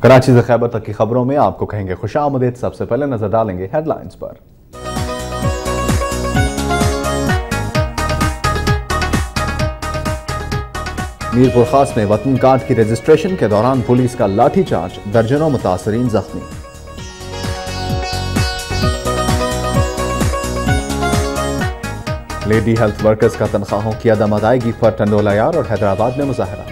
कराची से खैबर तक की खबरों में आपको कहेंगे खुशामदीद। सबसे पहले नजर डालेंगे हेडलाइंस पर। मीरपुर खास में वतन कार्ड की रजिस्ट्रेशन के दौरान पुलिस का लाठीचार्ज, दर्जनों मुतासरीन जख्मी। लेडी हेल्थ वर्कर्स का तनख्वाहों की अदम अदायगी पर टंडोला यार और हैदराबाद में मुजाहरा।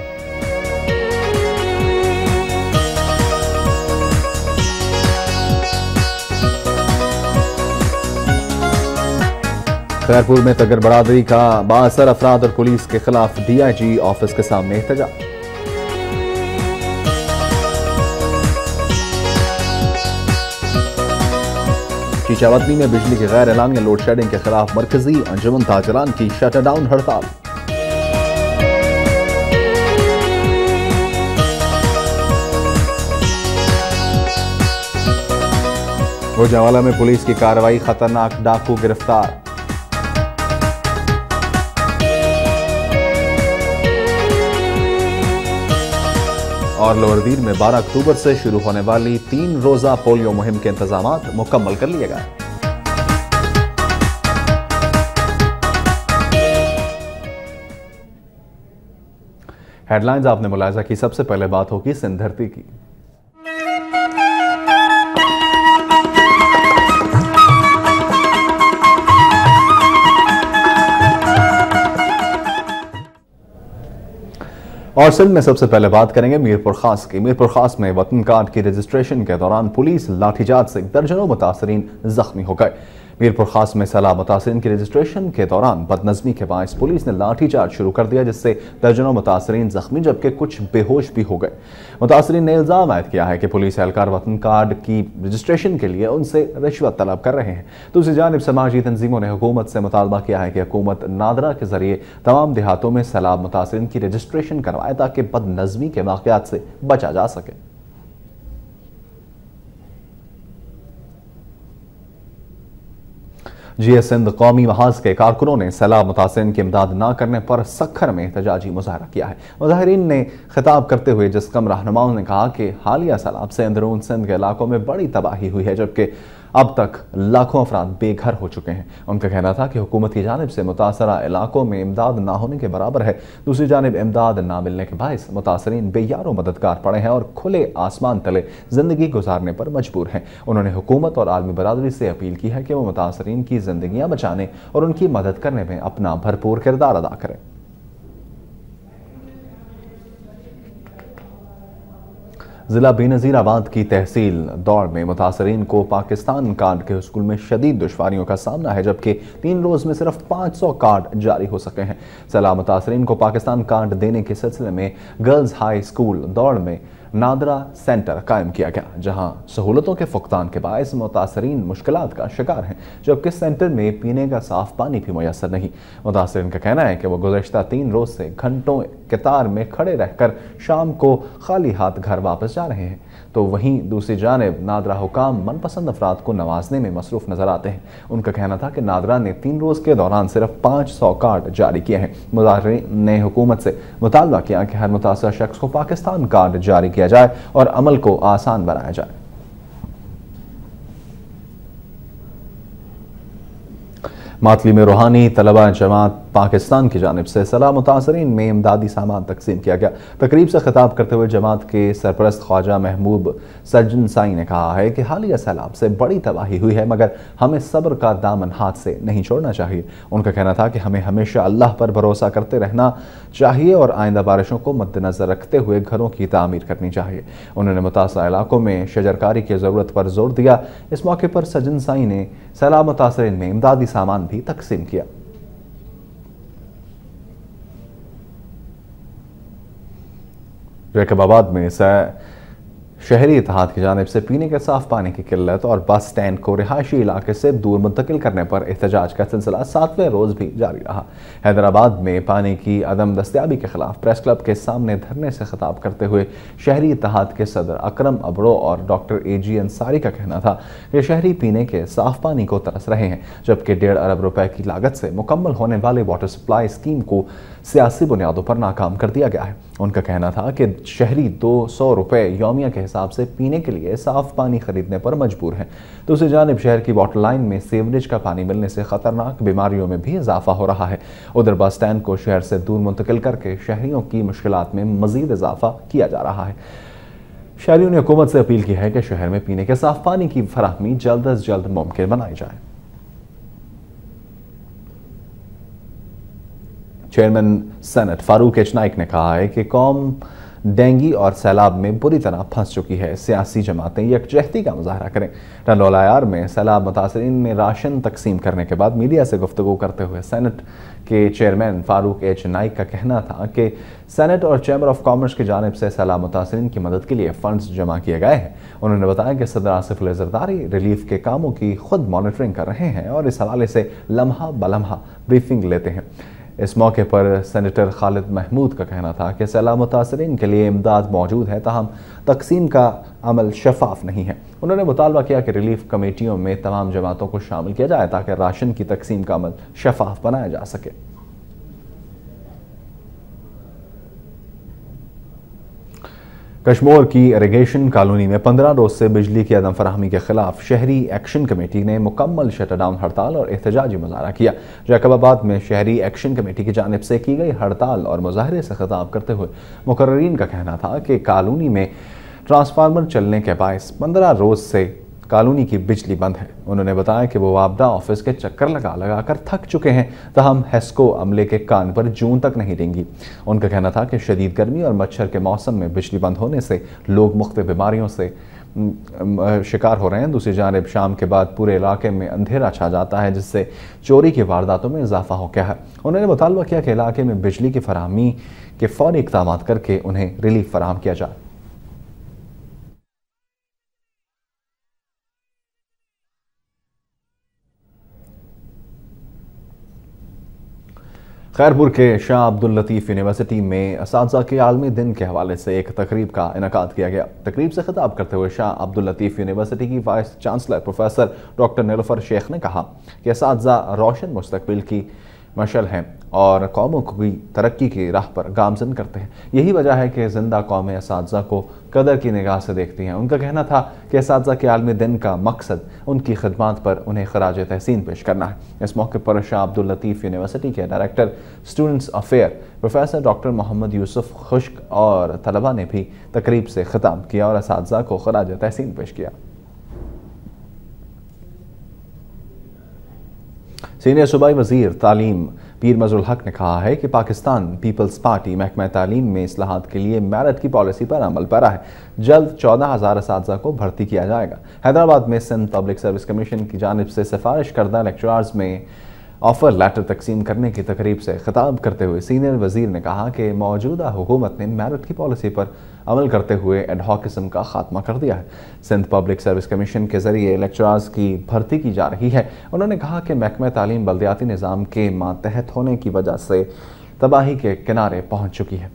खैरपुर में तगर बरादरी का बाअसर अफराद और पुलिस के खिलाफ DIG ऑफिस के सामने एहतजाज। शीशावतनी में बिजली के गैर एलानिया लोड शेडिंग के खिलाफ मरकजी अंजुमन ताजरान की शटर डाउन हड़ताल। रोजावाला में पुलिस की कार्रवाई, खतरनाक डाकू गिरफ्तार। और लोअरदीर में 12 अक्टूबर से शुरू होने वाली 3 रोजा पोलियो मुहिम के इंतजामात मुकम्मल कर लिए गए। हेडलाइंस आपने मुलाहिजा की। सबसे पहले बात होगी सिंध धरती की। और सिंध में सबसे पहले बात करेंगे मीरपुर खास की। मीरपुर खास में वतन कार्ड की रजिस्ट्रेशन के दौरान पुलिस लाठीचार्ज से दर्जनों मुतासरीन जख्मी हो गए। मीरपुर खास में सैलाब मुतासरीन की रजिस्ट्रेशन के दौरान बदनज़मी के बायस पुलिस ने लाठीचार्ज शुरू कर दिया, जिससे दर्जनों मुतासरीन जख्मी जबकि कुछ बेहोश भी हो गए। मुतासरीन ने इल्ज़ाम आयद किया है कि पुलिस एहलकार वतन कार्ड की रजिस्ट्रेशन के लिए उनसे रिश्वत तलब कर रहे हैं। दूसरी जानिब समाजी तंजीमों ने हुकूमत से मुतालबा किया है कि हुकूमत नादरा के जरिए तमाम देहातों में सैलाब मुतासरीन की रजिस्ट्रेशन करवाए ताकि बदनज़मी के वाक़यात से बचा जा सके। GS सिंध कौमी महाज के कारकुनों ने सैलाब मुतासरीन की इमदाद न करने पर सखर में एहतजाजी मुजाहरा किया है। मुजाहिरीन ने खिताब करते हुए जिसकम रहनुमाओं ने कहा कि हालिया सैलाब से अंदरून सिंध के इलाकों में बड़ी तबाही हुई है, जबकि अब तक लाखों अफराद बेघर हो चुके हैं। उनका कहना था कि हुकूमत की जानिब से मुतासरा इलाकों में इमदाद ना होने के बराबर है। दूसरी जानिब इमदाद ना मिलने के बायस मुतासरीन बेयारो मददगार पड़े हैं और खुले आसमान तले जिंदगी गुजारने पर मजबूर हैं। उन्होंने हुकूमत और आलमी बरादरी से अपील की है कि वो मुतासरीन की जिंदगियां बचाने और उनकी मदद करने में अपना भरपूर किरदार अदा करें। जिला बेनज़ीराबाद की तहसील दौड़ में मुतासरीन को पाकिस्तान कार्ड के हुसूल में शदीद दुश्वारियों का सामना है, जबकि 3 रोज में सिर्फ 500 कार्ड जारी हो सके हैं। सैलाब मुतासरीन को पाकिस्तान कार्ड देने के सिलसिले में गर्ल्स हाई स्कूल दौड़ में नादरा सेंटर कायम किया गया, जहां सहूलतों के फुकदान के बायस मुतासरीन मुश्किलात का शिकार हैं, जबकि सेंटर में पीने का साफ पानी भी मुयसर नहीं। मुतासरीन का कहना है कि वो गुज़श्ता 3 रोज से घंटों कतार में खड़े रहकर शाम को खाली हाथ घर वापस जा रहे हैं। तो वहीं दूसरी जानिब नादरा हुकाम मनपसंद अफराद को नवाजने में मसरूफ नजर आते हैं। उनका कहना था कि नादरा ने 3 रोज के दौरान सिर्फ 500 कार्ड जारी किए हैं। मुजाहिरीन ने हुकूमत से मुतालबा किया कि हर मुतासर शख्स को पाकिस्तान कार्ड जारी किया जाए और अमल को आसान बनाया जाए। मातली में रूहानी तलबा जमात पाकिस्तान की जानिब से सैलाब मुतासरीन में इमदादी सामान तकसीम किया गया। तकरीब से खिताब करते हुए जमात के सरपरस्त ख्वाजा महबूब सज्जन साई ने कहा है कि हालिया सैलाब से बड़ी तबाही हुई है, मगर हमें सब्र का दामन हाथ से नहीं छोड़ना चाहिए। उनका कहना था कि हमें हमेशा अल्लाह पर भरोसा करते रहना चाहिए और आइंदा बारिशों को मद्देनजर रखते हुए घरों की तामीर करनी चाहिए। उन्होंने मुतासरा इलाकों में शजरकारी की ज़रूरत पर जोर दिया। इस मौके पर सज्जन साई ने सैलाब मुतासरीन में इमदादी सामान भी तकसीम किया। जैकबाबाद में शहरी इत्तेहाद की जानिब से पीने के साफ पानी की किल्लत और बस स्टैंड को रिहायशी इलाके से दूर मुंतकिल करने पर एहतजाज का सिलसिला 7वें रोज भी जारी रहा। हैदराबाद में पानी की अदम दस्तियाबी के खिलाफ प्रेस क्लब के सामने धरने से खिताब करते हुए शहरी इत्तेहाद के सदर अकरम अबरो और डॉक्टर AG अंसारी का कहना था कि शहरी पीने के साफ पानी को तरस रहे हैं, जबकि 1.5 अरब रुपए की लागत से मुकम्मल होने वाले वाटर सप्लाई स्कीम को सियासी बुनियादों पर नाकाम कर दिया गया है। उनका कहना था कि शहरी 200 रुपये यौमिया के हिसाब से पीने के लिए साफ पानी खरीदने पर मजबूर हैं। दूसरी जानिब शहर की वाटर लाइन में सीवरेज का पानी मिलने से खतरनाक बीमारियों में भी इजाफा हो रहा है। उधर बस स्टैंड को शहर से दूर मुंतकिल करके शहरियों की मुश्किलात में मजीद इजाफा किया जा रहा है। शहरियों ने हुकूमत से अपील की है कि शहर में पीने के साफ पानी की फराहमी जल्द अज जल्द मुमकिन बनाई जाए। Chairman senate Farooq H Naik ने कहा है कि कौम डेंगी और सैलाब में बुरी तरह फंस चुकी है। सियासी जमातें यकजहती का मुजाहरा करें। टंडोलायार में सैलाब मुतासरीन में राशन तकसीम करने के बाद मीडिया से गुफ्तगू करते हुए सेनेट के चेयरमैन फारूक एच नाइक का कहना था कि सेनेट और चैम्बर ऑफ कॉमर्स की जानिब से सैलाब मुतासरीन की मदद के लिए फंड्स जमा किए गए हैं। उन्होंने बताया कि सदर आसिफ अली जरदारी रिलीफ के कामों की खुद मॉनिटरिंग कर रहे हैं और इस हवाले से लम्हा बलम्हा ब्रीफिंग लेते हैं। इस मौके पर सेनेटर खालिद महमूद का कहना था कि सैलाब मुतासरीन के लिए इमदाद मौजूद है, ताहम तकसीम का अमल शफाफ नहीं है। उन्होंने मुतालबा किया कि रिलीफ कमेटियों में तमाम जमातों को शामिल किया जाए ताकि राशन की तकसीम का अमल शफाफ बनाया जा सके। कश्मोर की इरिगेशन कॉलोनी में 15 रोज से बिजली की अदम फराहमी के खिलाफ शहरी एक्शन कमेटी ने मुकम्मल शटडाउन हड़ताल और एहतजाजी मुजाहरा किया। जैकबाबाद में शहरी एक्शन कमेटी की जानिब से की गई हड़ताल और मुजाहरे से खिताब करते हुए मुकर्रीन का कहना था कि कॉलोनी में ट्रांसफार्मर चलने के बायस 15 रोज से कॉलोनी की बिजली बंद है। उन्होंने बताया कि वो वापडा ऑफिस के चक्कर लगा लगा कर थक चुके हैं, तहम हेस्को अमले के कान पर जून तक नहीं देंगी। उनका कहना था कि शदीद गर्मी और मच्छर के मौसम में बिजली बंद होने से लोग मुख्तलिफ बीमारियों से शिकार हो रहे हैं। दूसरी जानिब शाम के बाद पूरे इलाके में अंधेरा छा जाता है, जिससे चोरी की वारदातों में इजाफा हो गया है। उन्होंने मुतालबा किया कि इलाके में बिजली की फराहमी के फौरी इक़दाम करके उन्हें रिलीफ फराहम किया जाए। खैरपुर के शाह अब्दुल लतीफ़ यूनिवर्सिटी में असातिज़ा के आलमी दिन के हवाले से एक तकरीब का इनेकाद किया गया। तकरीब से खिताब करते हुए शाह अब्दुल लतीफ़ यूनिवर्सिटी की vice chancellor professor doctor Nilufar Sheikh ने कहा कि असातिज़ा रोशन मुस्तकबिल की मशल हैं और कौमों की तरक्की की राह पर गामजन करते हैं। यही वजह है कि जिंदा कौमें असातिज़ा को कदर की निगाह से देखती हैं। उनका कहना था कि असातिज़ा के आलमी दिन का मकसद उनकी खिदमात पर उन्हें खराज तहसीन पेश करना है। इस मौके पर शाह अब्दुल लतीफ़ यूनिवर्सिटी के director students affair professor doctor Mohammad Yusuf Khushk और तलबा ने भी तकरीब से खिताब किया और असातिज़ा को खराज तहसीन पेश किया। सीनियर सूबाई वज़ीर तालीम पीर मज़रुल हक ने कहा है कि पाकिस्तान पीपल्स पार्टी महकमा तालीम में इस्लाहात के लिए मेरिट की पॉलिसी पर अमल पैरा है। जल्द 14,000 असातिज़ा को भर्ती किया जाएगा। हैदराबाद में सिंध पब्लिक सर्विस कमीशन की जानिब से सिफारिश करदा लेक्चरार्स में ऑफर लेटर तकसीम करने की तकरीब से खिताब करते हुए सीनियर वज़ीर ने कहा कि मौजूदा हुकूमत ने मेरिट की पॉलिसी पर अमल करते हुए एडहॉकिज्म का खात्मा कर दिया है। सिंध पब्लिक सर्विस कमीशन के जरिए लेक्चरार्स की भर्ती की जा रही है। उन्होंने कहा कि महकमा तालीम बल्दियाती निज़ाम के मातहत होने की वजह से तबाही के किनारे पहुँच चुकी है।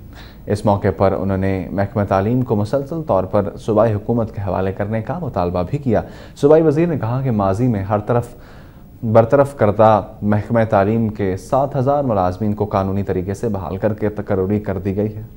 इस मौके पर उन्होंने महकमा तालीम को मुसलसल तौर पर सूबाई हुकूमत के हवाले करने का मुतालबा भी किया। सूबाई वज़ीर ने कहा कि माजी में हर तरफ बरतरफ करदा महकमा तालीम के 7,000 मुलाजमीन को कानूनी तरीके से बहाल करके तकर्री कर दी गई है।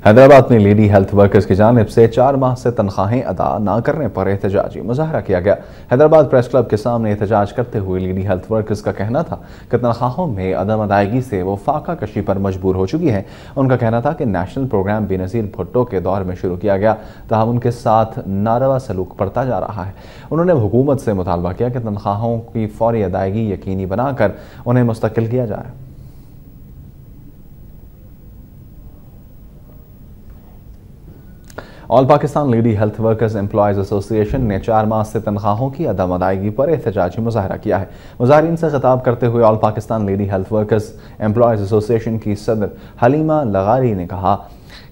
हैदराबाद में लेडी हेल्थ वर्कर्स की जानिब से 4 माह से तनख्वाहें अदा न करने पर एहतजाजी मुजाहरा किया गया। हैदराबाद प्रेस क्लब के सामने एहतजाज करते हुए लेडी हेल्थ वर्कर्स का कहना था कि तनख्वाहों में अदम अदायगी से वो फाका कशी पर मजबूर हो चुकी है। उनका कहना था कि नेशनल प्रोग्राम बेनज़ीर भुट्टो के दौर में शुरू किया गया, ताहम उनके साथ नारवा सलूक बढ़ता जा रहा है। उन्होंने हुकूमत से मुतालबा किया कि तनख्वाहों की फौरी अदायगी यकीनी बनाकर उन्हें मुस्तकिल किया जाए। All Pakistan lady health workers employees association ने 4 माह से तनख्वाहों की अदम अदायगी पर एहतजाजी मुजाहरा किया है। मुजाहरीन से खिताब करते हुए all Pakistan lady health workers employees association की सदर हलीमा लगारी ने कहा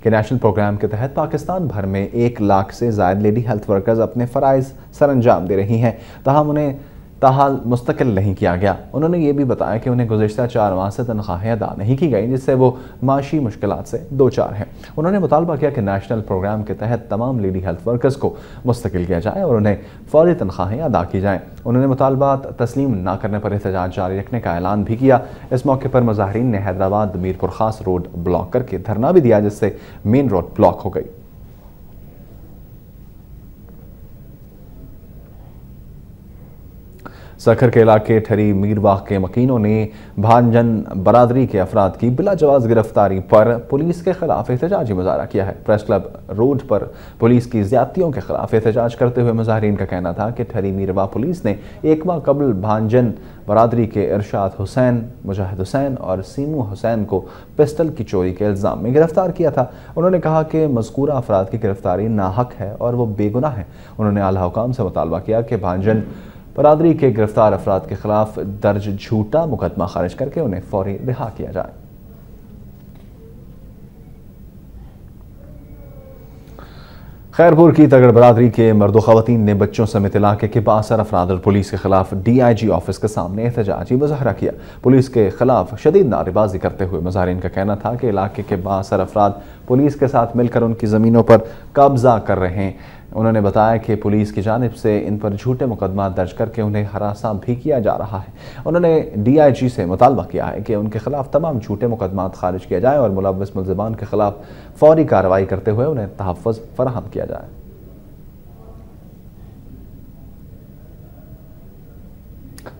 कि नेशनल प्रोग्राम के तहत पाकिस्तान भर में 1 लाख से ज़ायद लेडी हेल्थ वर्कर्स अपने फ़राइज़ सर अंजाम दे रही हैं, तहम उन्हें ताहाल मुस्तकिल नहीं किया गया। उन्होंने ये भी बताया कि उन्हें गुज़िश्ता 4 माह से तनख्वाहें अदा नहीं की गई, जिससे वो माशी मुश्किलात से दो चार हैं। उन्होंने मुतालबा किया कि नेशनल प्रोग्राम के तहत तमाम लेडी हेल्थ वर्कर्स को मुस्तकिल किया जाए और उन्हें फौरी तनख्वाहें अदा की जाएँ। उन्होंने मुतालबात तस्लीम न करने पर एहतजाज जारी रखने का ऐलान भी किया। इस मौके पर मुजाहिरीन ने हैदराबाद मीरपुर खास रोड ब्लॉक करके धरना भी दिया, जिससे मेन रोड ब्लॉक हो गई। सखर के इलाके ठरी मीरबाग के मकीनों ने भांजन बरादरी के अफराद की बिलाजवाज गिरफ्तारी पर पुलिस के खिलाफ एहतजाजी मुजाहरा किया है। प्रेस क्लब रोड पर पुलिस की ज्यादतियों के खिलाफ एहतजाज करते हुए मुजाहिरीन का कहना था कि ठरी मीरबाग पुलिस ने एक माह कबल भांजन बरादरी के इरशाद हुसैन, मुजाहिद हुसैन और सीमू हुसैन को पिस्टल की चोरी के इल्ज़ाम में गिरफ्तार किया था। उन्होंने कहा कि मज़कूरा अफराद की गिरफ्तारी नाहक है और वो बेगुनाह है। उन्होंने आला हुकाम से मुतालबा किया कि भांजन बरादरी के गिरफ्तार अफराद के खिलाफ दर्ज झूठा मुकदमा खारिज करके उन्हें फौरी रिहा किया जाए। खैरपुर की तगड़ बरादरी के मर्द ख़वातीन ने बच्चों समेत इलाके के बासर अफराद और पुलिस के खिलाफ DIG ऑफिस के सामने एहतजाजी मुजाहरा किया। पुलिस के खिलाफ शदीद नारेबाजी करते हुए मुजाहिरीन का कहना था कि इलाके के बासर अफराद पुलिस के साथ मिलकर उनकी ज़मीनों पर कब्जा कर रहे हैं। उन्होंने बताया कि पुलिस की जानिब से इन पर झूठे मुकदमा दर्ज करके उन्हें हरासा भी किया जा रहा है। उन्होंने DIG से मुतालबा किया है कि उनके खिलाफ तमाम झूठे मुकदमा खारिज किया जाए और मुलव्वस मुल्ज़िमान के खिलाफ फौरी कार्रवाई करते हुए उन्हें तहफ़्फ़ुज़ फराहम किया जाए।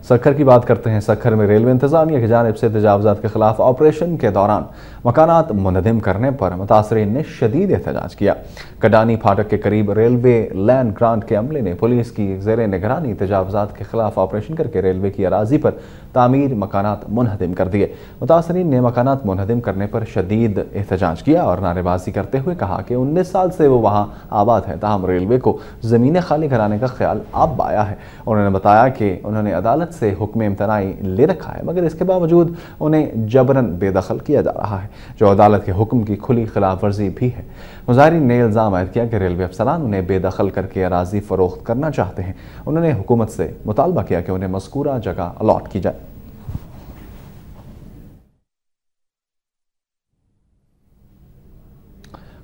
सखर की बात करते हैं। सखर में रेलवे इंतजामिया की जानिब से तजावुज़ात के खिलाफ ऑपरेशन के दौरान मकानात मुनज़्ज़म करने पर मुतासरीन ने शदीद एहतजाज किया। कडानी फाटक के करीब रेलवे लैंड ग्रांट के अमले ने पुलिस की ज़ेरे निगरानी तजावुज़ात के खिलाफ ऑपरेशन करके रेलवे की अराजी पर तामीर मकानात मुनहदिम कर दिए। मुतासरीन ने मकानात मुनहदिम करने पर शदीद एहतजाज किया और नारेबाजी करते हुए कहा कि 19 साल से वो वहाँ आबाद है, ताहम रेलवे को ज़मीनें खाली कराने का ख्याल अब आया है। उन्होंने बताया कि उन्होंने अदालत से हुक्म इम्तनाई ले रखा है, मगर इसके बावजूद उन्हें जबरन बेदखल किया जा रहा है, जो अदालत के हुक्म की खुली खिलाफ वर्जी भी है। मुजाहिरीन ने इल्ज़ाम आयद किया कि रेलवे अफसरान उन्हें बेदखल करके अराजी फरोख्त करना चाहते हैं। उन्होंने हुकूमत से मुतालबा किया कि उन्हें मज़कूरा जगह अलॉट की जाए।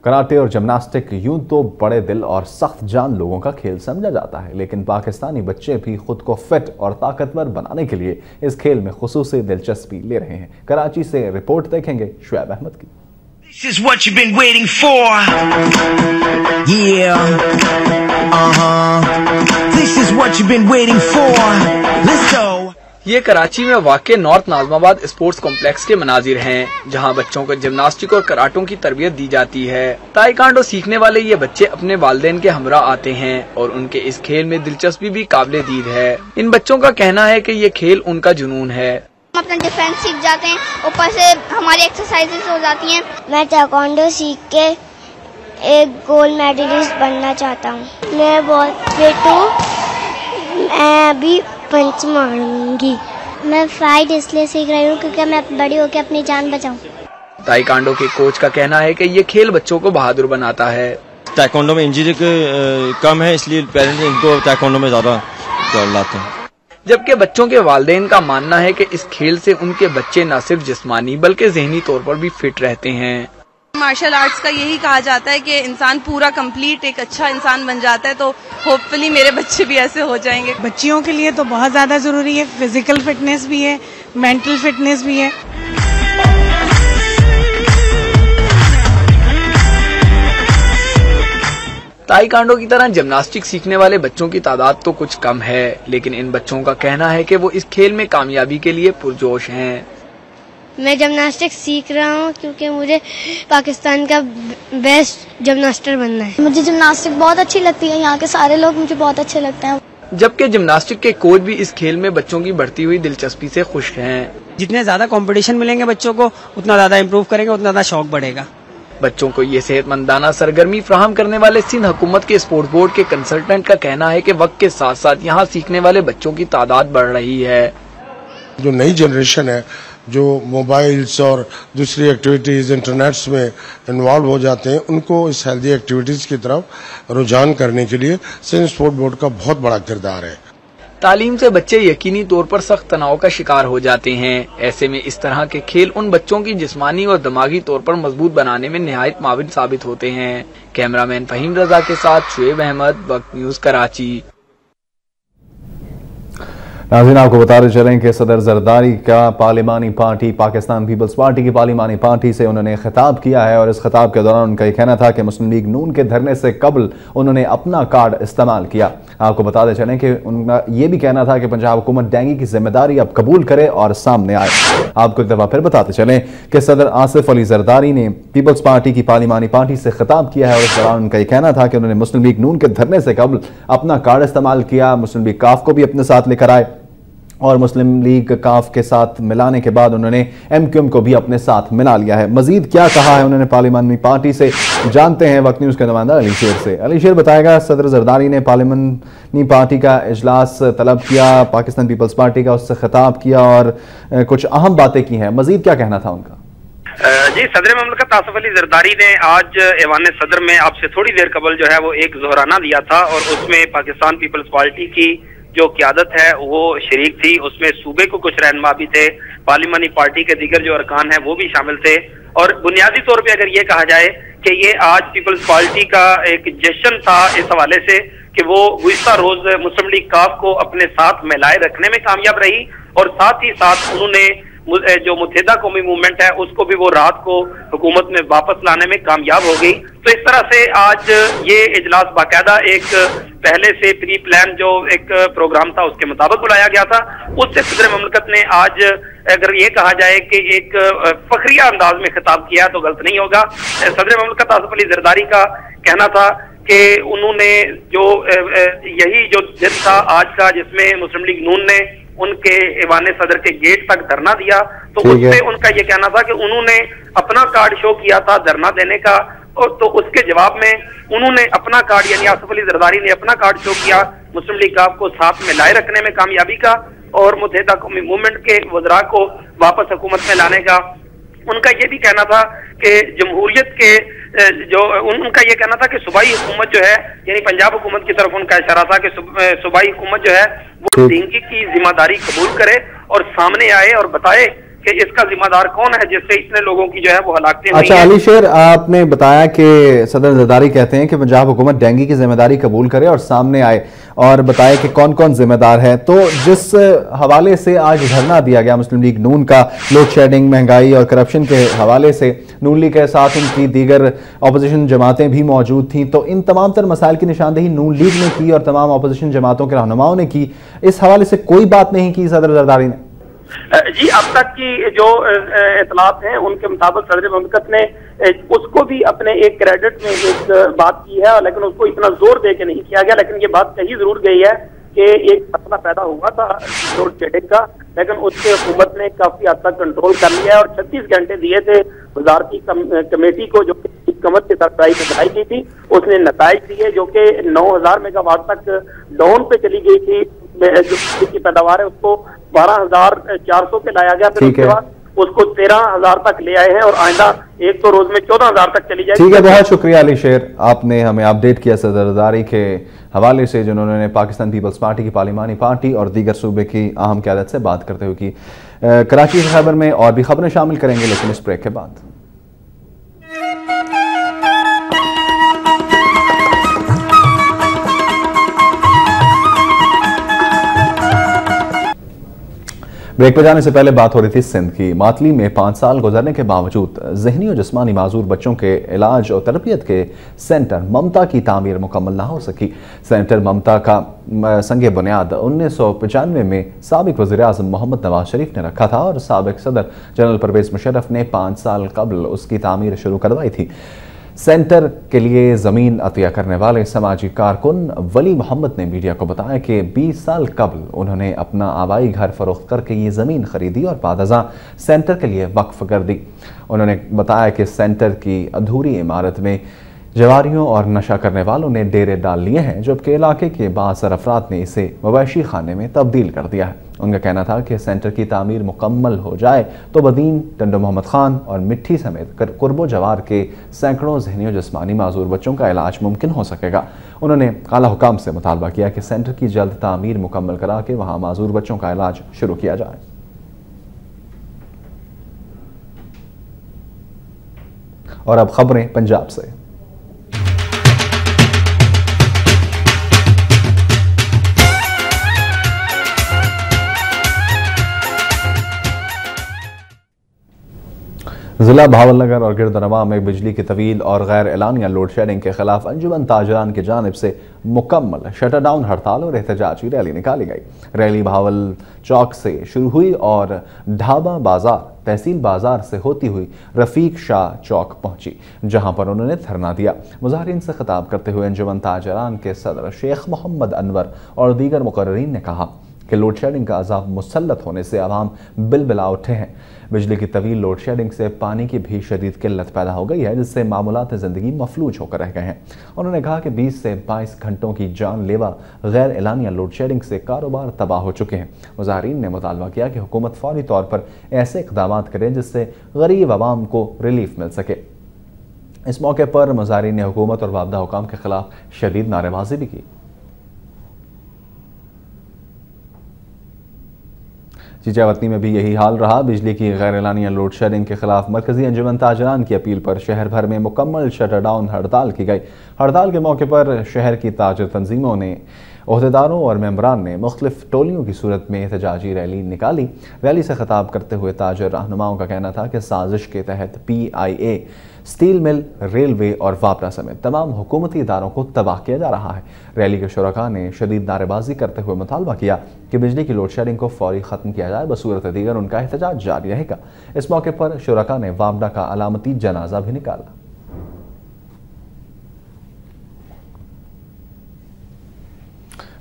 कराटे और जिम्नास्टिक यूं तो बड़े दिल और सख्त जान लोगों का खेल समझा जाता है, लेकिन पाकिस्तानी बच्चे भी खुद को फिट और ताकतवर बनाने के लिए इस खेल में खुसूसी दिलचस्पी ले रहे हैं। कराची से रिपोर्ट देखेंगे शुएब अहमद की। This is what you've been waiting for. Yeah. This is what you've been waiting for. Let's go. ये कराची में वाक़े नॉर्थ नाज़माबाद स्पोर्ट्स कॉम्प्लेक्स के मनाजिर हैं, जहां बच्चों को जिम्नास्टिक और कराटों की तरबियत दी जाती है। ताइक्वांडो सीखने वाले ये बच्चे अपने वालिदैन के हमरा आते हैं और उनके इस खेल में दिलचस्पी भी काबिले दीद है। इन बच्चों का कहना है कि ये खेल उनका जुनून है। हम अपना डिफेंस सीख जाते हैं, ऊपर से हमारी एक्सरसाइजेस हो जाती हैं। मैं ताइक्वांडो सीख के एक गोल्ड मेडलिस्ट बनना चाहता हूँ। मैं बहुत फिट हूँ, मैं अभी पंच मारूंगी। मैं फाइट इसलिए सीख रही हूँ क्योंकि मैं बड़ी होकर अपनी जान बचाऊं। ताइक्वांडो के कोच का कहना है कि ये खेल बच्चों को बहादुर बनाता है। ताइक्वांडो में इंजरी कम है, इसलिए पेरेंट्स इनको ताइक्वांडो में ज्यादा लाते हैं। जबकि बच्चों के वालिदैन का मानना है कि इस खेल से उनके बच्चे न सिर्फ जिस्मानी बल्कि ज़हनी तौर पर भी फिट रहते हैं। मार्शल आर्ट्स का यही कहा जाता है कि इंसान पूरा कंप्लीट एक अच्छा इंसान बन जाता है, तो होपफुली मेरे बच्चे भी ऐसे हो जाएंगे। बच्चियों के लिए तो बहुत ज्यादा जरूरी है, फिजिकल फिटनेस भी है, मेंटल फिटनेस भी है। ताइक्वांडो की तरह जिम्नास्टिक सीखने वाले बच्चों की तादाद तो कुछ कम है, लेकिन इन बच्चों का कहना है कि वो इस खेल में कामयाबी के लिए पुरजोश हैं। मैं जिम्नास्टिक सीख रहा हूँ क्योंकि मुझे पाकिस्तान का बेस्ट जिम्नास्टर बनना है। मुझे जिम्नास्टिक बहुत अच्छी लगती है, यहाँ के सारे लोग मुझे बहुत अच्छे लगते हैं। जबकि जिम्नास्टिक के कोच भी इस खेल में बच्चों की बढ़ती हुई दिलचस्पी से खुश हैं। जितने ज्यादा कंपटीशन मिलेंगे बच्चों को, उतना ज्यादा इम्प्रूव करेंगे, उतना ज्यादा शौक बढ़ेगा। बच्चों को ये सेहतमंदाना सरगर्मी फ्राहम करने वाले सिंध हुकूमत के स्पोर्ट्स बोर्ड के कंसल्टेंट का कहना है कि वक्त के साथ साथ यहाँ सीखने वाले बच्चों की तादाद बढ़ रही है। जो नई जनरेशन है, जो मोबाइल्स और दूसरी एक्टिविटीज इंटरनेट्स में इन्वॉल्व हो जाते हैं, उनको इस हेल्दी एक्टिविटीज की तरफ रुझान करने के लिए सिंध स्पोर्ट बोर्ड का बहुत बड़ा किरदार है। तालीम से बच्चे यकीनी तौर पर सख्त तनाव का शिकार हो जाते हैं। ऐसे में इस तरह के खेल उन बच्चों की जिस्मानी और दिमागी तौर पर मजबूत बनाने में निहायत माविन साबित होते हैं। कैमरामैन फहीम रजा के साथ शुएब अहमद, वक्त न्यूज, कराची। नाज़रीन, आपको बताते चलें कि सदर जरदारी का पार्लिमानी पार्टी पाकिस्तान पीपल्स पार्टी की पार्लिमानी पार्टी से उन्होंने खिताब किया है और इस खिताब के दौरान उनका यह कहना था कि मुस्लिम लीग नून के धरने से कबल उन्होंने अपना कार्ड इस्तेमाल किया। आपको बताते चलें कि उनका यह भी कहना था कि पंजाब हुकूमत डेंगू की जिम्मेदारी अब कबूल करे और सामने आए। आपको एक दफा फिर बताते चलें कि सदर आसिफ अली जरदारी ने पीपल्स पार्टी की पार्लिमानी पार्टी से खिताब किया है और इस दौरान उनका यह कहना था कि उन्होंने मुस्लिम लीग नून के धरने से कबल अपना कार्ड इस्तेमाल किया, मुस्लिम लीग काफ को भी अपने साथ लेकर आए और मुस्लिम लीग काफ के साथ मिलाने के बाद उन्होंने MQM को भी अपने साथ मिला लिया है। मजीद क्या कहा है उन्होंने पार्लिमानी पार्टी से, जानते हैं वक्त न्यूज के नुमाइंदा अली शेर से। अली शेर बताएगा, सदर जरदारी ने पार्लिमानी पार्टी का इजलास तलब किया, पाकिस्तान पीपल्स पार्टी का उससे खिताब किया और कुछ अहम बातें की हैं। मजीद क्या कहना था उनका? जी, सदर ममलकत आसिफ अली जरदारी ने आज ऐवान सदर में आपसे थोड़ी देर कबल जो है वो एक जोहराना दिया था और उसमें पाकिस्तान पीपल्स पार्टी की जो क़यादत है वो शरीक थी। उसमें सूबे को कुछ रहनुमा भी थे, पार्लिमानी पार्टी के दीगर जो अरकान हैं वो भी शामिल थे। और बुनियादी तौर पे अगर ये कहा जाए कि ये आज पीपल्स पार्टी का एक जश्न था इस हवाले से कि वो गुज़िश्ता रोज मुस्लिम लीग काफ को अपने साथ मिलाए रखने में कामयाब रही और साथ ही साथ उन्होंने जो मुत्तहिदा कौमी मूवमेंट है उसको भी वो रात को हुकूमत में वापस लाने में कामयाब हो गई। तो इस तरह से आज ये इजलास बाकायदा एक पहले से प्री प्लान जो एक प्रोग्राम था उसके मुताबिक बुलाया गया था। उससे सदर ममलकत ने आज अगर ये कहा जाए कि एक फखरिया अंदाज में खिताब किया तो गलत नहीं होगा। सदर ममलकत आसिफ अली जरदारी का कहना था कि उन्होंने जो यही जो दिन था आज का जिसमें मुस्लिम लीग नून ने उनके ऐवान सदर के गेट तक धरना दिया, तो उसमें उनका ये कहना था कि उन्होंने अपना कार्ड शो किया था धरना देने का और तो उसके जवाब में उन्होंने अपना कार्ड यानी आसिफ अली जरदारी ने अपना कार्ड शो किया मुस्लिम लीग काफ को साथ में लाए रखने में कामयाबी का और मुत्तहिदा कौमी मूवमेंट के वज़रा को वापस हुकूमत में लाने का। उनका ये भी कहना था कि जमहूरियत के जो उनका ये कहना था कि सूबाई हुकूमत जो है यानी पंजाब हुकूमत की तरफ उनका इशारा था कि सूबाई हुकूमत जो है वो डेंगू की जिम्मेदारी कबूल करे और सामने आए और बताए कि इसका जिम्मेदार कौन है जिससे इतने लोगों की जो है वो हलाकतें हुई हैं। अच्छा अली शेर, आपने बताया कि सदर जरदारी कहते हैं कि पंजाब हुकूमत डेंगू की जिम्मेदारी कबूल करे और सामने आए और बताए कि कौन कौन जिम्मेदार है। तो जिस हवाले से आज धरना दिया गया मुस्लिम लीग नून का, लोड शेडिंग, महंगाई और करप्शन के हवाले से, नून लीग के साथ उनकी दीगर अपोजिशन जमातें भी मौजूद थीं, तो इन तमाम तर मसाइल की निशानदेही नून लीग ने की और तमाम अपोजिशन जमातों के रहनुमाओं ने की। इस हवाले से कोई बात नहीं की सदर जरदारी ने? जी, अब तक की जो इतलात हैं उनके मुताबिक सदर ममलकत ने उसको भी अपने एक क्रेडिट में एक बात की है, लेकिन उसको इतना जोर दे के नहीं किया गया। लेकिन ये बात कही जरूर गई है कि एक मसला पैदा हुआ था लोड शेडिंग का, लेकिन उससे हुकूमत ने काफी हद तक कंट्रोल कर लिया है और 36 घंटे दिए थे वजारती कमेटी को जो हुकूमत की सरबराही में बनाई गई थी। उसने नताइज दिए जो कि 9000 मेगावाट तक डाउन पे चली गई थी, जो की पैदावार है उसको 12,400 पे लाया गया, फिर उसके बाद उसको 13,000 तक ले आए हैं और आइंदा एक तो रोज में 14,000 तक चली जाएगी। ठीक है, बहुत शुक्रिया अली शेर, आपने हमें अपडेट किया सदर जरदारी के हवाले से जिन्होंने पाकिस्तान पीपल्स पार्टी की पार्लिमानी पार्टी और दीगर सूबे की अहम क़यादत से बात करते हुए की। कराची की खबर में और भी खबरें शामिल करेंगे लेकिन इस ब्रेक के बाद। ब्रेक पर जाने से पहले बात हो रही थी सिंध की। मातली में 5 साल गुजरने के बावजूद जहनी और जिस्मानी माजूर बच्चों के इलाज और तरबियत के सेंटर ममता की तामीर मुकम्मल ना हो सकी। सेंटर ममता का संग बुनियाद 1995 में साबिक वज़ीर-ए-आज़म मोहम्मद नवाज शरीफ ने रखा था और साबिक सदर जनरल परवेज मुशर्रफ ने 5 साल कबल उसकी तामीर शुरू करवाई थी। सेंटर के लिए ज़मीन अतिया करने वाले समाजी कारकुन वली मोहम्मद ने मीडिया को बताया कि 20 साल कबल उन्होंने अपना आबाई घर फरोख्त करके ये ज़मीन खरीदी और बादज़ा सेंटर के लिए वक्फ कर दी। उन्होंने बताया कि सेंटर की अधूरी इमारत में जवारियों और नशा करने वालों ने डेरे डाल लिए हैं, जबकि इलाके के बासर अफराद ने इसे मवेशी खाने में तब्दील कर दिया है। उनका कहना था कि सेंटर की तामीर मुकम्मल हो जाए तो बदीन, टंडो मोहम्मद खान और मिट्टी समेत कुर्बो जवार के सैकड़ों ज़हनी और जिस्मानी माजूर बच्चों का इलाज मुमकिन हो सकेगा। उन्होंने आला हुकाम से मुतालबा किया कि सेंटर की जल्द तामीर मुकम्मल करा के वहाँ माजूर बच्चों का इलाज शुरू किया जाए। और अब खबरें पंजाब से। जिला भावलनगर और गिरदनवा में बिजली की तवील और गैर एलानिया लोड शेडिंग के खिलाफ अंजुमन ताजरान की जानिब से मुकम्मल शटर डाउन हड़ताल और एहतजाजी रैली निकाली गई। रैली भावल चौक से शुरू हुई और ढाबा बाजार तहसील बाजार से होती हुई रफीक शाह चौक पहुंची, जहां पर उन्होंने धरना दिया। मुजाहिरीन से खिताब करते हुए अंजुमन ताजरान के सदर शेख मोहम्मद अनवर और दीगर मुकर्ररीन ने कहा कि लोड शेडिंग का अजाब मुसल्लत होने से आवाम बिलबिला उठे हैं। बिजली की तवील लोड शेडिंग से पानी की भी शदीद किल्लत पैदा हो गई है, जिससे मामूलात ज़िंदगी मफलूज होकर रह गए हैं। उन्होंने कहा कि 20 से 22 घंटों की जानलेवा गैर एलानिया लोड शेडिंग से कारोबार तबाह हो चुके हैं। मुजाहिरीन ने मुतालबा किया कि हुकूमत फौरी तौर पर ऐसे इक़दाम करें जिससे गरीब आवाम को रिलीफ मिल सके। इस मौके पर मुजाहिरीन ने हुकूमत और वाबदा हुकाम के खिलाफ शदीद नारेबाजी भी की। चीचावतनी में भी यही हाल रहा। बिजली की गैर एलानिया लोड शेडिंग के खिलाफ मरकजी अंजुमन ताजरान की अपील पर शहर भर में मुकम्मल शटर डाउन हड़ताल की गई। हड़ताल के मौके पर शहर की ताजर तंजीमों ने, ओहदेदारों और मेंबरान ने मुख्तलिफ टोलियों की सूरत में एहतजाजी रैली निकाली। रैली से खिताब करते हुए ताजर रहनुमाओं का कहना था कि साजिश के तहत PIA, स्टील मिल, रेलवे और वापरा समेत तमाम हुकूमती इदारों को तबाह किया जा रहा है। रैली के शुरका ने शदीद नारेबाजी करते हुए मुतालबा किया कि बिजली की लोड शेडिंग को फौरी ख़त्म किया जाए, बसूरत दीगर उनका एहतजाज जारी रहेगा। इस मौके पर शुरका ने वापडा का अलामती जनाजा भी निकाला।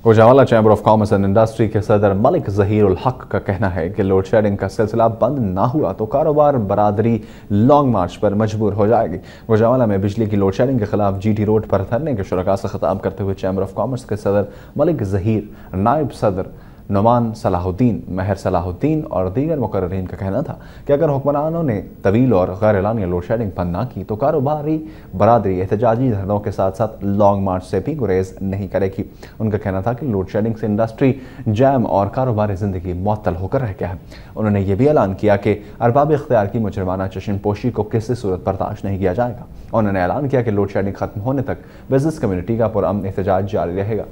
Gujranwala chamber of commerce and industry के सदर मलिक ज़हीर उल हक का कहना है कि लोड शेडिंग का सिलसिला बंद ना हुआ तो कारोबार बरादरी लॉन्ग मार्च पर मजबूर हो जाएगी। गुजरावाला में बिजली की लोड शेडिंग के खिलाफ GT रोड पर धरने के शुरका से खिताब करते हुए चैम्बर ऑफ कॉमर्स के सदर मलिक ज़हीर, नायब सदर नुमान सलाहुद्दीन, महर सलाहुद्दीन और दीगर मुकर्ररीन का कहना था कि अगर हुक्मरानों ने तवील और गैर एलानिया लोड शेडिंग बंद ना की तो कारोबारी बरादरी एहतजाजी धरनों के साथ साथ लॉन्ग मार्च से भी गुरेज नहीं करेगी। उनका कहना था कि लोड शेडिंग से इंडस्ट्री जैम और कारोबारी जिंदगी मुअत्तल होकर रह गया है। उन्होंने ये भी ऐलान किया कि अरबाब इख्तियार की मुजरिमाना चश्मपोशी को किसी सूरत बर्दाश्त नहीं किया जाएगा। उन्होंने ऐलान किया कि लोड शेडिंग खत्म होने तक बिजनेस कम्युनिटी का पुरअमन एहतजाज जारी रहेगा।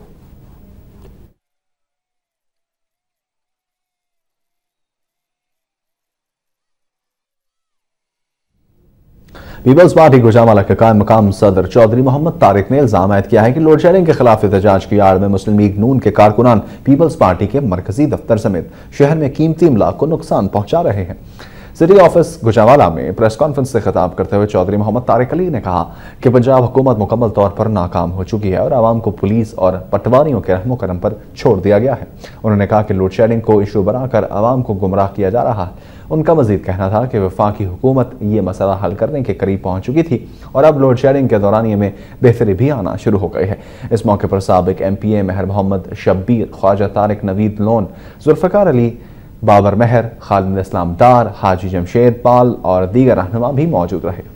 पीपल्स पार्टी गुजरावाला के कायम मकाम सदर चौधरी मोहम्मद तारिक ने इल्जाम आयद किया है कि लोड शेडिंग के खिलाफ एहतजाज की आड़ में मुस्लिम लीग नून के कारकुनान पीपल्स पार्टी के मरकजी दफ्तर समेत शहर में कीमती अमलाक को नुकसान पहुंचा रहे हैं। सिटी ऑफिस गुजरावाला में प्रेस कॉन्फ्रेंस से खिताब करते हुए चौधरी मोहम्मद तारिक अली ने कहा कि पंजाब हुकूमत मुकम्मल तौर पर नाकाम हो चुकी है और आवाम को पुलिस और पटवारियों के रहमो करम पर छोड़ दिया गया है। उन्होंने कहा कि लोड शेडिंग को इशू बनाकर आवाम को गुमराह किया जा रहा है। उनका मजीद कहना था कि वफाकी हुकूमत ये मसला हल करने के करीब पहुंच चुकी थी और अब लोड शेडिंग के दौरानिए में बेहतरी भी आना शुरू हो गई है। इस मौके पर साबिक MPA महर मोहम्मद शब्बीर, ख्वाजा तारिक नवीद लोन, जुल्फ़िकार अली, बाबर महर, खालिद इस्लाम डार, हाजी जमशेद पाल और दीगर रहनुमा भी मौजूद रहे।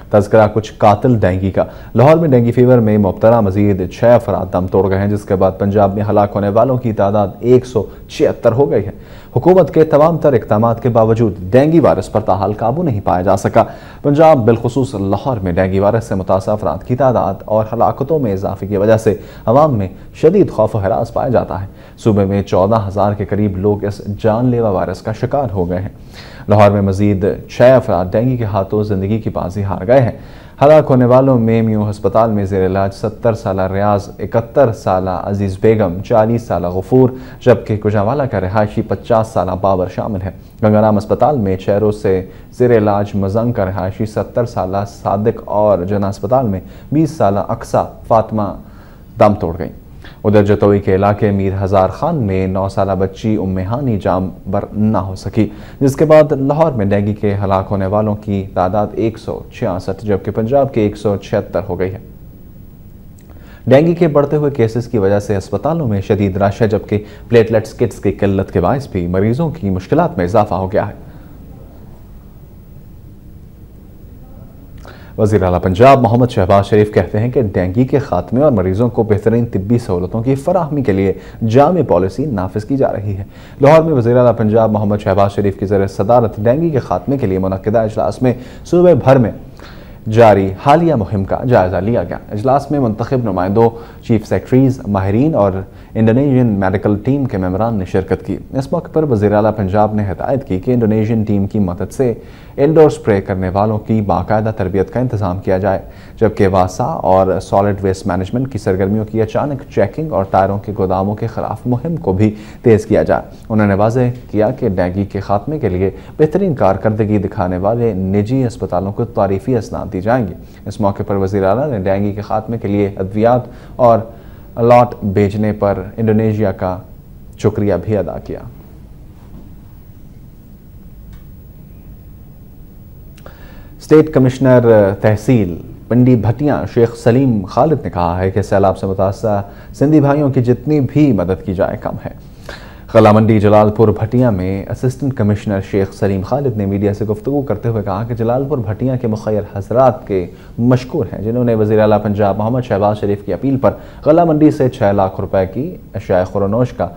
तज़किरा कुछ कातिल डेंगी का। लाहौर में डेंगी फीवर में मुब्तला मजीद 6 अफराद दम तोड़ गए हैं, जिसके बाद पंजाब में हलाक होने वालों की तादाद 176 हो गई है। हुकूमत के तमाम तर इक़दाम के बावजूद डेंगी वायरस पर ताहाल काबू नहीं पाया जा सका। पंजाब बिलखुसूस लाहौर में डेंगी वायरस से मुतासर अफराद की तादाद और हलाकतों में इजाफे की वजह से अवाम में शदीद खौफ व हरास पाया जाता है। सूबे में 14,000 के करीब लोग इस जानलेवा वायरस का शिकार हो गए हैं। लाहौर में मजीद 6 अफराद डेंगी के हाथों जिंदगी की बाजी हार गए हैं। हलाक होने वालों में म्यू अस्पताल में ज़ेर इलाज 70 साल रियाज, 71 साल अजीज़ बेगम, 40 साल गफूर, जबकि गुजरावाला का रिहायशी 50 साल बाबर शामिल है। गंगाराम अस्पताल में 6 रोज से ज़ेर इलाज मजंग का रिहायशी 70 साल सादिक और जना अस्पताल में 20 साल अक्सा फातिमा दम तोड़ गई। उधर जतोई के इलाके मीर हजार खान में 9 साल बच्ची उम्मेहानी जाम बर न हो सकी, जिसके बाद लाहौर में डेंगी के हलाक होने वालों की तादाद 166 जबकि पंजाब के 176 हो गई है। डेंगू के बढ़ते हुए केसेस की वजह से अस्पतालों में शदीद रश है, जबकि प्लेटलेट्स किट्स की किल्लत के बायस भी मरीजों की मुश्किलात में इजाफा हो गया है। वज़ीर आला पंजाब मोहम्मद शहबाज शरीफ कहते हैं कि डेंगू के खात्मे और मरीजों को बेहतरीन तिब्बी सहूलतों की फराहमी के लिए जामे पॉलिसी नाफिज की जा रही है। लाहौर में वज़ीर आला पंजाब मोहम्मद शहबाज शरीफ की ज़रिए सदारत डेंगू के खात्मे के लिए मुनक़िदा इजलास में सूबे भर में जारी हालिया मुहिम का जायजा लिया गया। इजलास में मुंतखब नुमाइंदों, चीफ सेक्रेटरीज, माहिरीन और इंडोनेशियन मेडिकल टीम के मेंबरान ने शिरकत की। इस मौके पर वज़ीर आला पंजाब ने हिदायत की कि इंडोनेशियन टीम की मदद से इंडोर स्प्रे करने वालों की बाकायदा तरबियत का इंतजाम किया जाए, जबकि वासा और सॉलिड वेस्ट मैनेजमेंट की सरगर्मियों की अचानक चेकिंग और टायरों के गोदामों के खिलाफ मुहिम को भी तेज़ किया जाए। उन्होंने वाज़ेह किया कि डेंगू के खात्मे के लिए बेहतरीन कारकर्दगी दिखाने वाले निजी अस्पतालों को तारीफी असनाद दी जाएंगी। इस मौके पर वज़ीर आला ने डेंगू के खात्मे के लिए अद्वियात और अलॉट भेजने पर इंडोनेशिया का शुक्रिया भी अदा किया। स्टेट कमिश्नर तहसील पिंडी भटिया शेख सलीम खालिद ने कहा है कि सैलाब से मुतासर सिंधी भाइयों की जितनी भी मदद की जाए कम है। गला मंडी जलालपुर भटिया में असिस्टेंट कमिश्नर शेख सलीम खालिद ने मीडिया से गुफ्तगू करते हुए कहा कि जलालपुर भटिया के मुखैर हजरात के मशकूर हैं, जिन्होंने वज़ीर आला पंजाब मोहम्मद शहबाज शरीफ की अपील पर गला मंडी से 6 लाख रुपए की अशिया खुरानोश का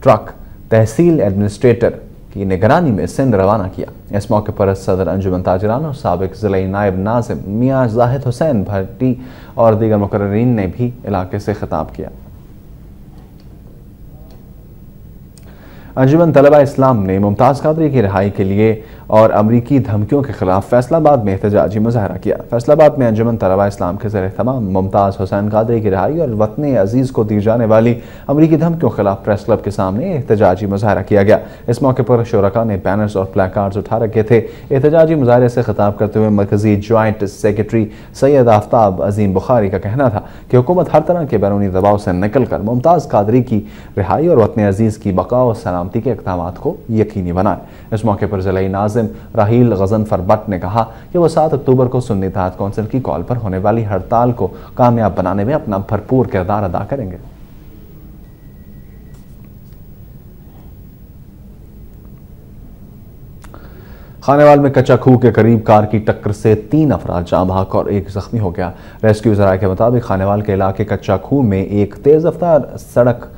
ट्रक तहसील एडमिनिस्ट्रेटर की निगरानी में सिंध रवाना किया। इस मौके पर सदर अंजुमन ताजरान और साबिक ज़िला नायब नाज़िम मियाँ जाहिद हुसैन भट्टी और दीगर मुकर्ररीन ने भी इलाके से खिताब किया। अंजुमन तलबा इस्लाम ने मुमताज़ कादरी की रिहाई के लिए और अमरीकी धमकियों के खिलाफ फैसलाबाद में एहतजाजी मुजाहरा किया। फैसलाबाद में अंजुमन तलबा इस्लाम के ज़रिए तमाम मुमताज़ हुसैन कादरी की रिहाई और वतन अजीज़ को दी जाने वाली अमरीकी धमकियों के खिलाफ प्रेस क्लब के सामने एहतजाजी मुजाहरा किया गया। इस मौके पर शुरका ने बैनर्स और प्लेकार्ड्स उठा रखे थे। एहतजाजी मुजाहरे से खिताब करते हुए मरकजी जॉइंट सेक्रेटरी सैयद आफ्ताब अजीम बुखारी का कहना था कि हुकूमत हर तरह के बैरूनी दबाव से निकल कर मुमताज़ कादरी की रिहाई और वतन अजीज़ की बका और सलामती के इक़दामात को यकीनी बनाए। इस मौके पर ज़िला नाज़िम राहील गज़नफर बट ने कहा कि वो 7 अक्टूबर को सुन्नी इत्तेहाद कौंसिल की कॉल पर होने वाली हड़ताल को कामयाब बनाने में अपना भरपूर किरदार अदा करेंगे। खानेवाल में कच्चा खूह के करीब कार की टक्कर से 3 अफराद जाँ बहक और 1 जख्मी हो गया। रेस्क्यू ज़राए के मुताबिक खानेवाल के इलाके कच्चा खूह में एक तेज रफ्तार सड़क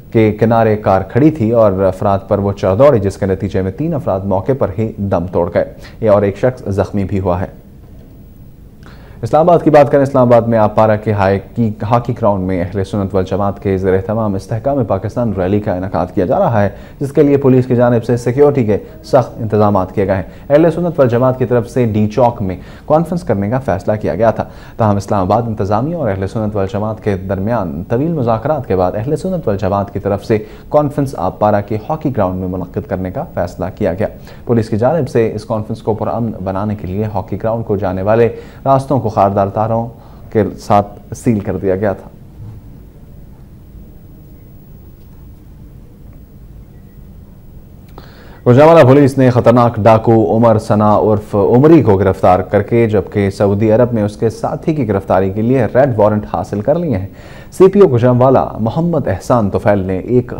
के किनारे कार खड़ी थी और अफराद पर वो चढ़ दौड़ी, जिसके नतीजे में 3 अफराद मौके पर ही दम तोड़ गए और एक शख्स जख्मी भी हुआ है। इस्लामाबाद की बात करें, इस्लामाबाद में आपारा के हॉकी ग्राउंड में अहले सुन्नत वल जमात के ज़रिए तमाम इस्तेहकाम पाकिस्तान रैली का इनेकाद किया जा रहा है, जिसके लिए पुलिस की जानिब से सिक्योरिटी के सख्त इंतजाम किए गए हैं। अहले सुन्नत वल जमात की तरफ से डी चौक में कॉन्फ्रेंस करने का फैसला किया गया था। ताहम इस्लामाबाद इंतजामिया और अहले सुन्नत वल जमात के दरमियान तवील मुज़ाकरात के बाद अहले सुन्नत वल जमात की तरफ से कॉन्फ्रेंस आपारा के हॉकी ग्राउंड में मुनक़्क़िद करने का फैसला किया गया। पुलिस की जानिब से इस कॉन्फ्रेंस को पुरअमन बनाने के लिए हॉकी ग्राउंड को जाने वाले रास्तों को खारदार तारों के साथ सील कर दिया गया था। गुजरांवाला पुलिस ने खतरनाक डाकू उमर सना उर्फ उमरी को गिरफ्तार करके जबकि सऊदी अरब में उसके साथी की गिरफ्तारी के लिए रेड वारंट हासिल कर लिए हैं। सीपीओ गुजरांवाला मोहम्मद एहसान तुफैल ने एक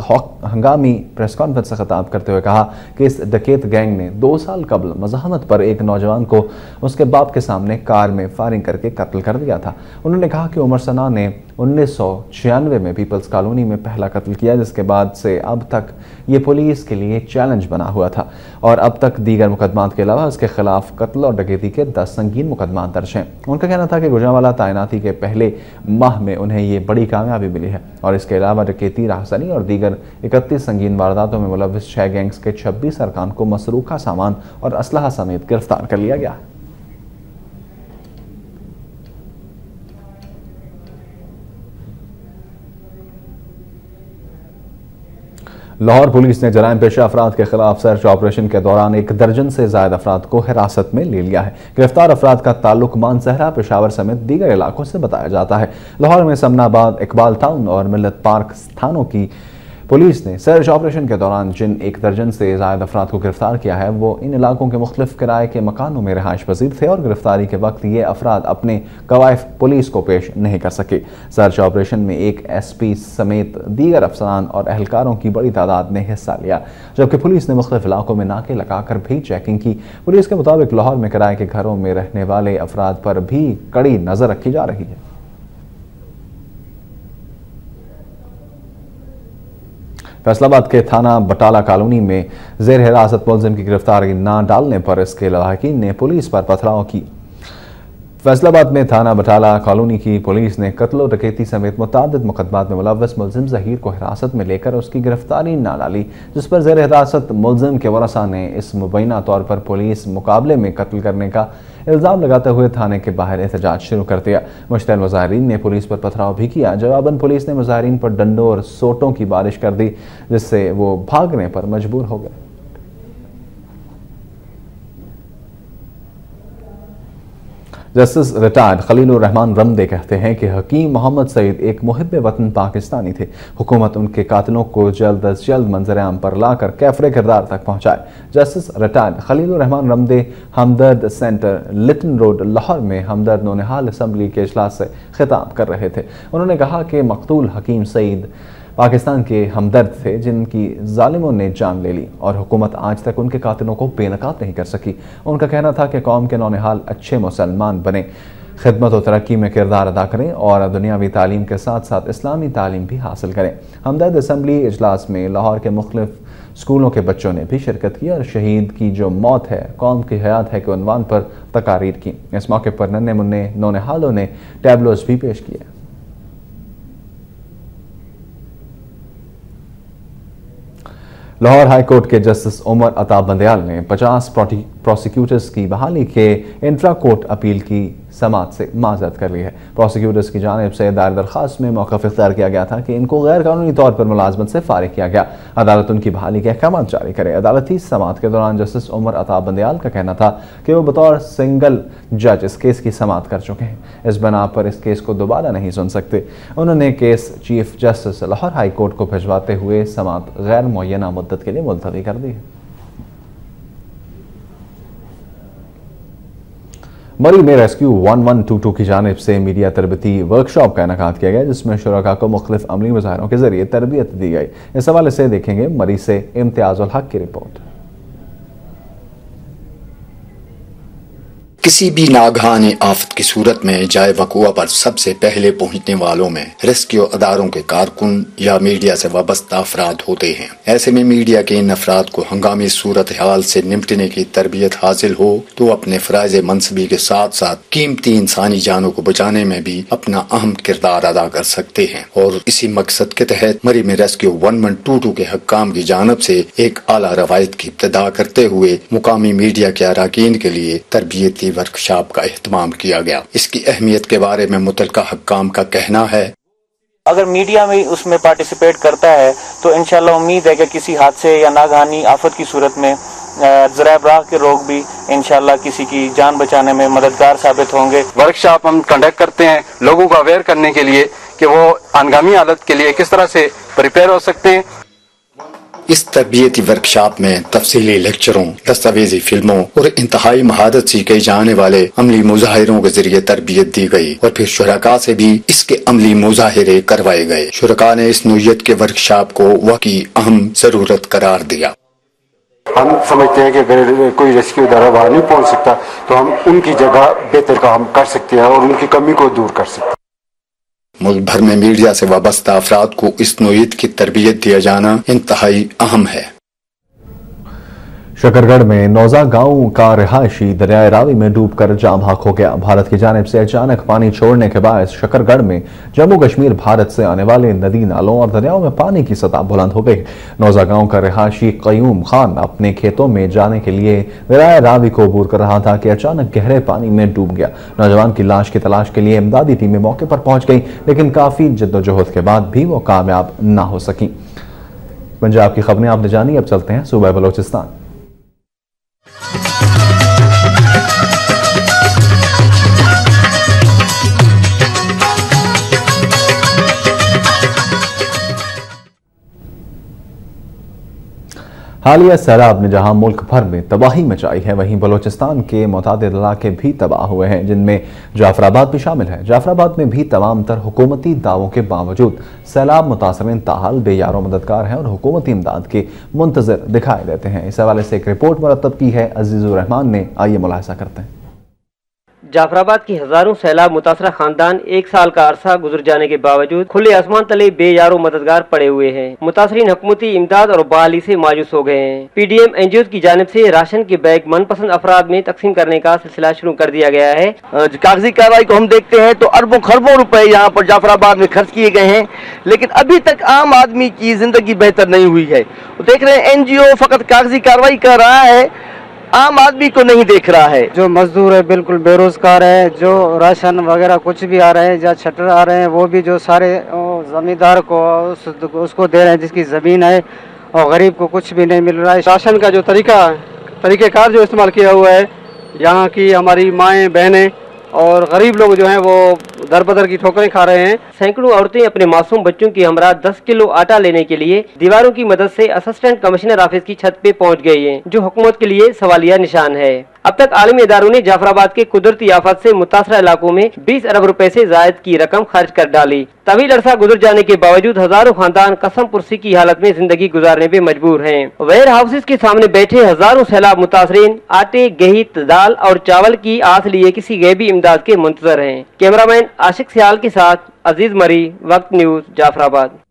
हंगामी प्रेस कॉन्फ्रेंस से खिताब करते हुए कहा कि इस डकैत गैंग ने 2 साल कबल मज़ाहमत पर एक नौजवान को उसके बाप के सामने कार में फायरिंग करके कत्ल कर दिया था। उन्होंने कहा कि उमर सना ने 1996 में पीपल्स कॉलोनी में पहला कत्ल किया, जिसके बाद से अब तक ये पुलिस के लिए चैलेंज बना हुआ था और अब तक दीगर मुकदमात के अलावा उसके खिलाफ कत्ल और डकैती के 10 संगीन मुकदमात दर्ज हैं। उनका कहना था कि गुजरांवाला तैनाती के पहले माह में उन्हें ये बड़ी कामयाबी मिली है और इसके अलावा डकैती, राहसनी और दीगर 31 संगीन वारदातों में मुलव्विस 6 गैंग्स के 26 अरकान को मसरूका सामान और असलहा समेत गिरफ्तार कर लिया गया। लाहौर पुलिस ने जराइम पेशा अफराद के खिलाफ सर्च ऑपरेशन के दौरान 1 दर्जन से ज्यादा अफराद को हिरासत में ले लिया है। गिरफ्तार अफराद का ताल्लुक मानसहरा, पेशावर समेत दीगर इलाकों से बताया जाता है। लाहौर में समनाबाद, इकबाल टाउन और मिल्लत पार्क थानों की पुलिस ने सर्च ऑपरेशन के दौरान जिन 1 दर्जन से ज़ायद अफराद को गिरफ्तार किया है वो इन इलाकों के मुख्तलिफ किराए के मकानों में रिहाइश पजीर थे और गिरफ्तारी के वक्त ये अफराद अपने कवायफ पुलिस को पेश नहीं कर सके। सर्च ऑपरेशन में एक SP समेत दीगर अफसरान और एहलकारों की बड़ी तादाद ने हिस्सा लिया, जबकि पुलिस ने मुख्तलिफ इलाकों में नाके लगाकर भी चेकिंग की। पुलिस के मुताबिक लाहौर में किराए के घरों में रहने वाले अफराद पर भी कड़ी नजर रखी जा रही है। फैसलाबाद के थाना बटाला कॉलोनी में जेर हिरासत मुलजिम की गिरफ्तारी न डालने पर इसके लवाहिकीन ने पुलिस पर पथराव की। फैसलाबाद में थाना बटाला कॉलोनी की पुलिस ने कत्ल और डकैती समेत मुतादिद मुकदमात में मुलव्वस मुलजिम ज़हीर को हिरासत में लेकर उसकी गिरफ्तारी न डाली, जिस पर जेर हिरासत मुलजिम के वरसा ने इस मुबैना तौर पर पुलिस मुकाबले में कत्ल करने का इल्ज़ाम लगाते हुए थाने के बाहर एहतजाज शुरू कर दिया। मुश्तैल मुजाहिरीन ने पुलिस पर पथराव भी किया। जवाबन पुलिस ने मुजाहिरीन पर डंडों और सोटों की बारिश कर दी, जिससे वो भागने पर मजबूर हो गए। जस्टिस रिटायर्ड खलीलुर रहमान रमदे कहते हैं कि हकीम मोहम्मद सईद एक मुहिब वतन पाकिस्तानी थे। हुकूमत उनके कातिलों को जल्द अज जल्द मंजर आम पर लाकर कैफरे किरदार तक पहुंचाए। जस्टिस रिटायर्ड खलीलुर रहमान रमदे हमदर्द सेंटर लिटन रोड लाहौर में हमदर्द नौनिहाल असम्बली के इजलास से खिताब कर रहे थे। उन्होंने कहा कि मकतूल हकीम सईद पाकिस्तान के हमदर्द थे जिनकी जालिमों ने जान ले ली और हुकूमत आज तक उनके कातिलों को बेनकाब नहीं कर सकी। उनका कहना था कि कौम के नौनिहाल अच्छे मुसलमान बने, खिदमत और तरक्की में किरदार अदा करें और दुनियावी तालीम के साथ साथ इस्लामी तालीम भी हासिल करें। हमदर्द असम्बली इजलास में लाहौर के मुख्तलिफ स्कूलों के बच्चों ने भी शिरकत की और शहीद की जो मौत है कौम की हयात है के उन्वान पर तकारीर की। इस मौके पर नन्हे मुन्ने नौनिहालों ने टैबलोज भी पेश किए। लाहौर हाई कोर्ट के जस्टिस उमर अता बंदयाल ने 50 प्रोसिक्यूटर्स की बहाली के इंट्रा कोर्ट अपील की समाअत से माजरत कर ली है। प्रोसिक्यूटर्स की जानिब से दायर दरखास्त में मौक़िफ़ इख्तियार किया गया था कि इनको गैर कानूनी तौर पर मुलाजमत से फारिग किया गया। अदालत उनकी बहाली के अहकाम जारी करे। अदालती समाअत के दौरान जस्टिस उमर अता बंदयाल का कहना था कि वो बतौर सिंगल जज इस केस की समाअत कर चुके हैं, इस बना पर इस केस को दोबारा नहीं सुन सकते। उन्होंने case chief justice Lahore high court को भिजवाते हुए समाअत गैर मुअय्यना मुद्दत के लिए मुलतवी कर दी है। मरी में रेस्क्यू 1122 की जानिब से मीडिया तरबती वर्कशॉप का इनेकाद किया गया, जिसमें शुरका को मुख्तलिफ अमली मुजाहिरों के जरिए तरबियत दी गई। इस हवाले से देखेंगे मरी से इम्तियाजुल हक की रिपोर्ट। किसी भी नागहानी आफत की सूरत में जाए वक़ुआ पर सबसे पहले पहुंचने वालों में रेस्क्यू अदारों के कारकुन या मीडिया से वाबस्ता अफराद होते हैं। ऐसे में मीडिया के इन अफराद को हंगामी सूरत हाल से निपटने की तरबियत हासिल हो तो अपने फराइज मनसबी के साथ साथ कीमती इंसानी जानों को बचाने में भी अपना अहम किरदार अदा कर सकते हैं। और इसी मकसद के तहत मरी में रेस्क्यू 1122 के हक्काम की जानब से एक आला रवायत की इब्तिदा करते हुए मुकामी मीडिया के अराकीन के लिए तरबियती वर्कशॉप का एहतमाम किया गया। इसकी अहमियत के बारे में मुतलका हक्काम का कहना है, अगर मीडिया में उसमें पार्टिसिपेट करता है तो इंशाल्लाह उम्मीद है कि किसी हादसे या नागहानी आफत की सूरत में ज़राए-ए-बराह के लोग भी इंशाल्लाह किसी की जान बचाने में मददगार साबित होंगे। वर्कशॉप हम कंडक्ट करते हैं लोगों को अवेयर करने के लिए कि वो अनगामी हालत के लिए किस तरह से प्रिपेयर हो सकते हैं। इस तरबियती वर्कशॉप में तफसीली लेक्चरों, दस्तावेजी फिल्मों और इंतहाई महारत सीखे जाने वाले अमली मुजाहिरों के जरिए तरबियत दी गई और फिर शुरका से भी इसके अमली मुजाहिरे करवाए गए। शुरका ने इस नोयत के वर्कशॉप को वाकई अहम जरूरत करार दिया। हम समझते हैं कि अगर कोई रेस्क्यू इदारा वहाँ नहीं पहुँच सकता तो हम उनकी जगह बेहतर काम कर सकते हैं और उनकी कमी को दूर कर सकते हैं। मुल्क भर में मीडिया से वाबस्ता अफराद को इस नोयत की तरबियत दिया जाना इंतहाई अहम है। शकरगढ़ में नौजा गांव का रिहायशी दरियाए रावी में डूबकर जाम भाग हो गया। भारत की जानिब से अचानक पानी छोड़ने के बाद शकरगढ़ में जम्मू कश्मीर भारत से आने वाले नदी नालों और दरियाओं में पानी की सतह बुलंद हो गई। नौजा गांव का रिहायशी कयूम खान अपने खेतों में जाने के लिए दरियाए रावी को अबूर कर रहा था कि अचानक गहरे पानी में डूब गया। नौजवान की लाश की तलाश के लिए इमदादी टीमें मौके पर पहुंच गई, लेकिन काफी जद्दोजहद के बाद भी वो कामयाब न हो सकी। पंजाब की खबरें आपने जानी, अब चलते हैं सूबा बलोचिस्तान। हालिया सैलाब ने जहां मुल्क भर में तबाही मचाई है, वहीं बलोचिस्तान के मुतादिद इलाके भी तबाह हुए हैं, जिनमें जाफराबाद भी शामिल है। जाफराबाद में भी तमाम तर हुकूमती दावों के बावजूद सैलाब मुतासरीन ताहाल बेयारो मददगार हैं और हुकूमती इमदाद के मुंतजर दिखाई देते हैं। इस हवाले से एक रिपोर्ट मुरतब की है अजीजुर रहमान ने, आइए मुलाहिजा करते हैं। जाफराबाद की हजारों सैलाब मुतासरा खानदान एक साल का अरसा गुजर जाने के बावजूद खुले आसमान तले बेयारो मददगार पड़े हुए हैं। मुतासरीन हुकूमती इमदाद और बहाली से मायूस हो गए हैं। PDM NGO की जानिब से राशन के बैग मनपसंद अफराद में तकसीम करने का सिलसिला शुरू कर दिया गया है। कागजी कार्रवाई को हम देखते हैं तो अरबों खरबों रुपए यहाँ पर जाफराबाद में खर्च किए गए हैं, लेकिन अभी तक आम आदमी की जिंदगी बेहतर नहीं हुई है। देख रहे हैं NGO फकत कागजी कार्रवाई कर रहा है, आम आदमी को नहीं देख रहा है। जो मजदूर है बिल्कुल बेरोजगार है, जो राशन वगैरह कुछ भी आ रहे हैं या छटर आ रहे हैं, वो भी जो सारे जमींदार को उसको दे रहे हैं जिसकी जमीन है, और गरीब को कुछ भी नहीं मिल रहा है। राशन का जो तरीक़ेकार जो इस्तेमाल किया हुआ है, यहाँ की हमारी माएँ बहनें और गरीब लोग जो हैं वो दर बदर की ठोकरें खा रहे हैं। सैकड़ों औरतें अपने मासूम बच्चों की हमरा 10 किलो आटा लेने के लिए दीवारों की मदद से असिस्टेंट कमिश्नर ऑफिस की छत पे पहुंच गई हैं, जो हुकूमत के लिए सवालिया निशान है। अब तक आलमी इदारों ने जाफराबाद के कुदरती आफत से मुतासरा इलाकों में 20 अरब रुपए से जायद की रकम खर्च कर डाली। तवील अरसा गुजर जाने के बावजूद हजारों खानदान कसम पुरसी की हालत में जिंदगी गुजारने पे मजबूर हैं। वेयर हाउसेज के सामने बैठे हजारों सैलाब मुतासरीन आटे, गेहूं, दाल और चावल की आस लिए किसी गैबी इमदाद के मुंतजर हैं। कैमरामैन आशिक सियाल के साथ अजीज मरी, वक्त न्यूज, जाफराबाद।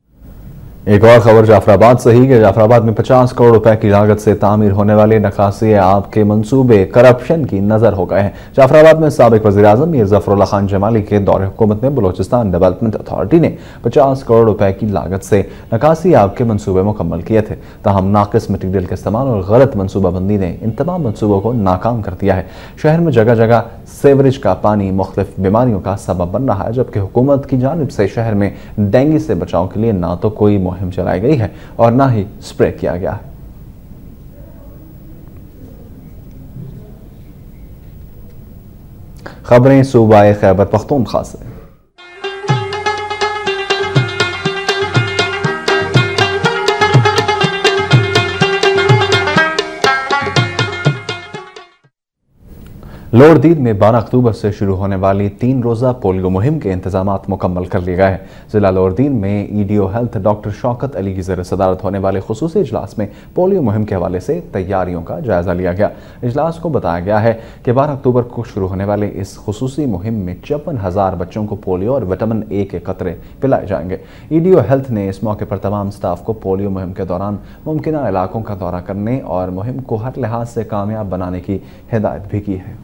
एक और खबर जाफराबाद से ही कि जाफराबाद में 50 करोड़ रुपए की लागत से तामीर होने वाले नकासी आब के मंसूबे करप्शन की नजर हो गए हैं। जाफराबाद में साबिक वज़ीर आज़म मीर ज़फ़रुल्लाह खान जमाली के दौरे हुकूमत में बलोचिस्तान डेवलपमेंट अथॉरिटी ने 50 करोड़ रुपए की लागत से नकासी आब के मंसूबे मुकम्मल किए थे। ताहम नाकिस मटीरियल के इस्तेमाल और गलत मनसूबाबंदी ने इन तमाम मंसूबों को नाकाम कर दिया है। शहर में जगह जगह सेवरेज का पानी मुख्तलिफ बीमारियों का सबब बन रहा है, जबकि हुकूमत की जानिब से शहर में डेंगू से बचाव के लिए ना तो कोई मुहिम चलाई गई है और ना ही स्प्रे किया गया है। खबरें सूबाए खैबर पख्तूनख्वा से। लोहरदीद में 12 अक्टूबर से शुरू होने वाली 3 रोज़ा पोलियो मुहिम के इंतजामात मुकम्मल कर लिए गए हैं। जिला लोहरदीद में EDO health doctor Shaukat Ali की ज़र सदारत होने वाले खुसूसी इजलास में पोलियो मुहिम के हवाले से तैयारियों का जायजा लिया गया। इजलास को बताया गया है कि 12 अक्टूबर को शुरू होने वाले इस खुसूसी मुहिम में 54,000 बच्चों को पोलियो और विटामिन A के कतरे पिलाए जाएंगे। EDO हेल्थ ने इस मौके पर तमाम स्टाफ को पोलियो मुहिम के दौरान मुमकिन इलाकों का दौरा करने और मुहिम को हर लिहाज से कामयाब बनाने की हिदायत भी की है।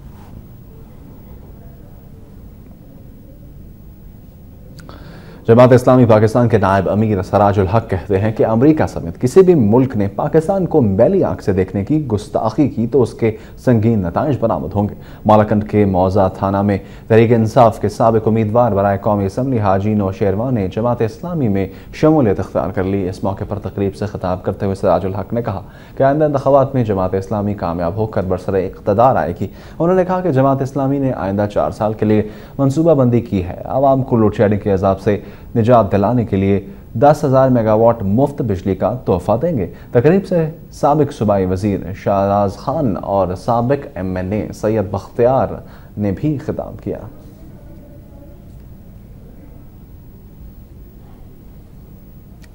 जमात इस्लामी पाकिस्तान के नायब अमीर सराजुल हक कहते हैं कि अमेरिका समेत किसी भी मुल्क ने पाकिस्तान को मैली आंख से देखने की गुस्ताखी की तो उसके संगीन नताइज बरामद होंगे। मालाकंड के मौजा थाना में तहरीक इंसाफ के साबिक उम्मीदवार बराए कौमी असम्बली हाजी नौशेरवान ने जमात इस्लामी में शमूलियत इख्तियार कर ली। इस मौके पर तकरीब से खिताब करते हुए सराजुल हक ने कहा कि आइंदा इंतखाबात में जमात इस्लामी कामयाब होकर बरसरे इक़्तिदार आएगी। उन्होंने कहा कि जमात इस्लामी ने आइंदा 4 साल के लिए मनसूबाबंदी की है। आवाम को लोड शेडिंग के अजाब से निजात दिलाने के लिए 10,000 मेगावाट मुफ्त बिजली का तोहफा देंगे। तकरीब से साबिक सूबाई वजीर शाहराज खान और साबिक MNA सैयद बख्तियार ने भी खिताब किया।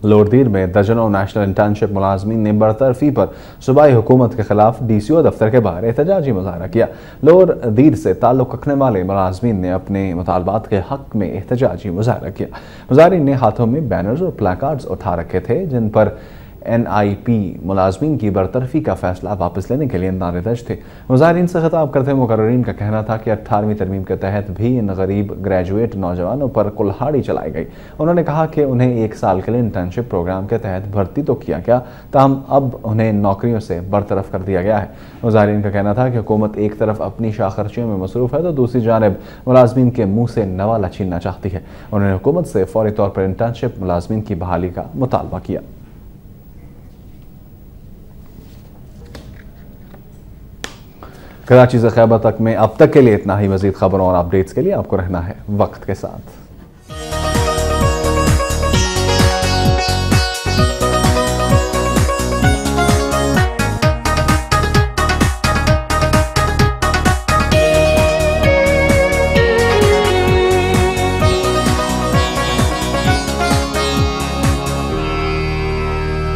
लोहरदीद में दर्जनों नेशनल इंटर्नशिप मुलाजमीन ने बरतरफी पर सूबाई हुकूमत के खिलाफ DCO दफ्तर के बाहर एहतजाजी मुजाहरा किया। लोहरदीद से ताल्लुक रखने वाले मुलाजमीन ने अपने मुतालबात के हक में एहतजाजी मुजाहरा किया। मुजाहरीन ने हाथों में बैनर्स और प्लाकार्ड्स उठा रखे थे जिन पर NIP मुलाजमीन की बरतरफी का फैसला वापस लेने के लिए नारे दर्ज थे। मुजाहरीन से खिताब करते हुए मुकर्रीन का कहना था कि 18वीं तरमीम के तहत भी इन गरीब ग्रेजुएट नौजवानों पर कुल्हाड़ी चलाई गई। उन्होंने कहा कि उन्हें 1 साल के लिए इंटर्नशिप प्रोग्राम के तहत भर्ती तो किया गया, ताहम अब उन्हें नौकरियों से बरतरफ कर दिया गया है। मुजाहरीन का कहना था कि हुकूमत एक तरफ अपनी शाखर्चियों में मसरूफ है तो दूसरी जानब मुलाजमीन के मुँह से नवाला छीनना चाहती है। उन्होंने हुकूमत से फौरी तौर पर इंटर्नशिप मुलाजमीन की बहाली का मुतालबा किया। कराची से खैबर तक में अब तक के लिए इतना ही। मजीद खबरों और अपडेट्स के लिए आपको रहना है वक्त के साथ।